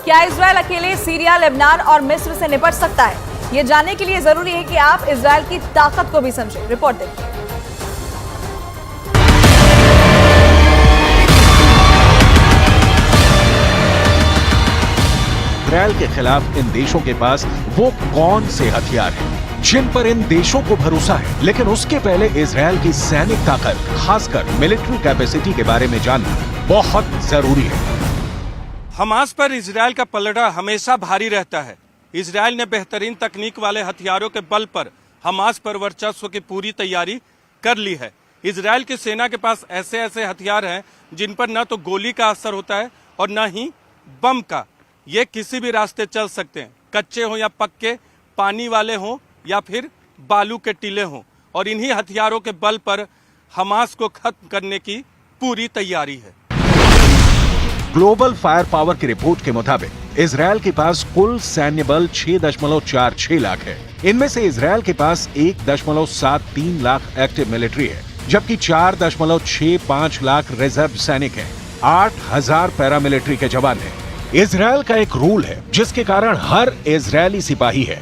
क्या इजरायल अकेले Syria, Lebanon और मिस्र से निपट सकता है? ये जानने के लिए जरूरी है कि आप इजरायल की ताकत को भी समझें। रिपोर्ट देखिए। इजरायल के खिलाफ इन देशों के पास वो कौन से हथियार हैं जिन पर इन देशों को भरोसा है, लेकिन उसके पहले इजरायल की सैनिक ताकत, खासकर मिलिट्री कैपेसिटी के बारे में जानना बहुत जरूरी है। हमास पर इजरायल का पलड़ा हमेशा भारी रहता है। इजरायल ने बेहतरीन तकनीक वाले हथियारों के बल पर हमास पर वर्चस्व की पूरी तैयारी कर ली है। इजरायल की सेना के पास ऐसे ऐसे हथियार हैं जिन पर न तो गोली का असर होता है और न ही बम का। ये किसी भी रास्ते चल सकते हैं, कच्चे हों या पक्के, पानी वाले हों या फिर बालू के टीले हों, और इन्हीं हथियारों के बल पर हमास को खत्म करने की पूरी तैयारी है। ग्लोबल फायर पावर की रिपोर्ट के मुताबिक इजरायल के पास कुल सैन्य बल 6.46 लाख है। इनमें से इजरायल के पास 1.73 लाख एक्टिव मिलिट्री है, जबकि 4.65 लाख रिजर्व सैनिक हैं। 8,000 पैरामिलिट्री के जवान हैं। इजरायल का एक रूल है जिसके कारण हर इजरायली सिपाही है।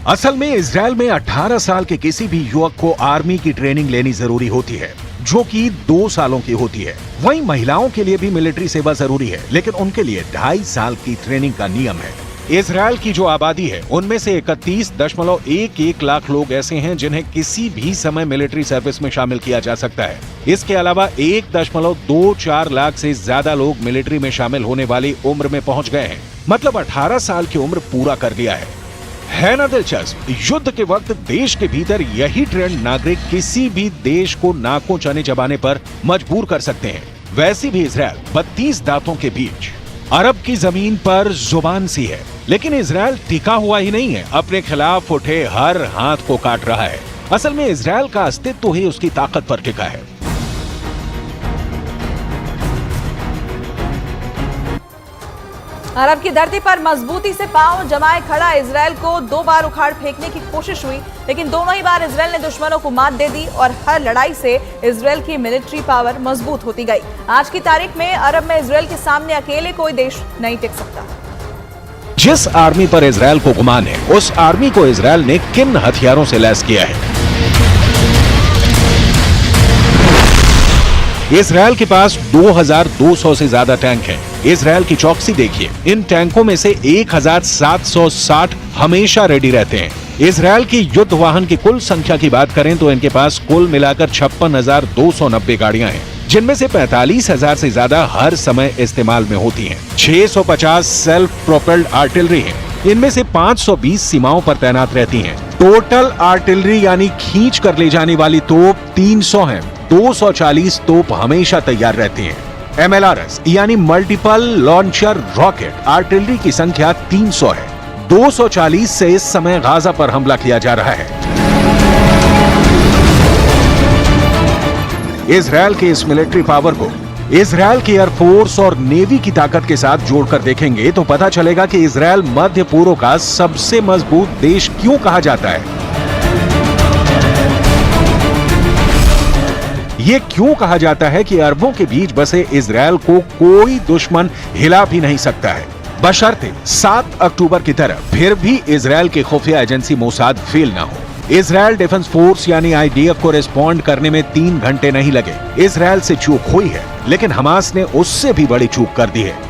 असल में इजरायल में 18 साल के किसी भी युवक को आर्मी की ट्रेनिंग लेनी जरूरी होती है, जो कि 2 सालों की होती है। वहीं महिलाओं के लिए भी मिलिट्री सेवा जरूरी है, लेकिन उनके लिए 2.5 साल की ट्रेनिंग का नियम है। इजरायल की जो आबादी है उनमें से 31.11 लाख लोग ऐसे हैं जिन्हें किसी भी समय मिलिट्री सर्विस में शामिल किया जा सकता है। इसके अलावा 1.24 लाख से ज्यादा लोग मिलिट्री में शामिल होने वाली उम्र में पहुंच गए हैं, मतलब 18 साल की उम्र पूरा कर लिया है ना दिलचस्प? युद्ध के वक्त देश के भीतर यही ट्रेंड नागरिक किसी भी देश को नाकों चने चबाने पर मजबूर कर सकते हैं। वैसे भी इजरायल 32 दांतों के बीच अरब की जमीन पर जुबान सी है, लेकिन इजरायल टिका हुआ ही नहीं है, अपने खिलाफ उठे हर हाथ को काट रहा है। असल में इजरायल का अस्तित्व ही उसकी ताकत पर टिका है। अरब की धरती पर मजबूती से पांव जमाए खड़ा इजरायल को 2 बार उखाड़ फेंकने की कोशिश हुई, लेकिन दोनों ही बार इजरायल ने दुश्मनों को मात दे दी और हर लड़ाई से इजरायल की मिलिट्री पावर मजबूत होती गई। आज की तारीख में अरब में इजरायल के सामने अकेले कोई देश नहीं टिक सकता। जिस आर्मी पर इजरायल को गुमान है, उस आर्मी को इजरायल ने किन हथियारों से लैस किया है? इजरायल के पास 2200 से ज्यादा टैंक हैं। इजरायल की चौकसी देखिए, इन टैंकों में से 1760 हमेशा रेडी रहते हैं। इजरायल की युद्ध वाहन की कुल संख्या की बात करें तो इनके पास कुल मिलाकर 56,290 गाड़ियां हैं, जिनमें से 45,000 से ज्यादा हर समय इस्तेमाल में होती हैं। 650 सेल्फ प्रोपेल्ड आर्टिलरी हैं, इनमें से 520 सीमाओं पर तैनात रहती हैं। टोटल आर्टिलरी यानी खींच कर ले जाने वाली तोप 300 हैं। 240 तोप हमेशा तैयार रहती हैं। MLRS यानी मल्टीपल लॉन्चर रॉकेट आर्टिलरी की संख्या 300 है। 240 से इस समय गाजा पर हमला किया जा रहा है। इजरायल के इस मिलिट्री पावर को इजरायल की एयरफोर्स और नेवी की ताकत के साथ जोड़कर देखेंगे तो पता चलेगा कि इजरायल मध्य पूर्व का सबसे मजबूत देश क्यों कहा जाता है। ये क्यों कहा जाता है कि अरबों के बीच बसे इजरायल को कोई दुश्मन हिला भी नहीं सकता है, बशर्ते 7 अक्टूबर की तरह फिर भी इजरायल की खुफिया एजेंसी मोसाद फेल ना हो। इजरायल डिफेंस फोर्स यानी IDF को रिस्पॉन्ड करने में 3 घंटे नहीं लगे। इजरायल से चूक हुई है, लेकिन हमास ने उससे भी बड़ी चूक कर दी है।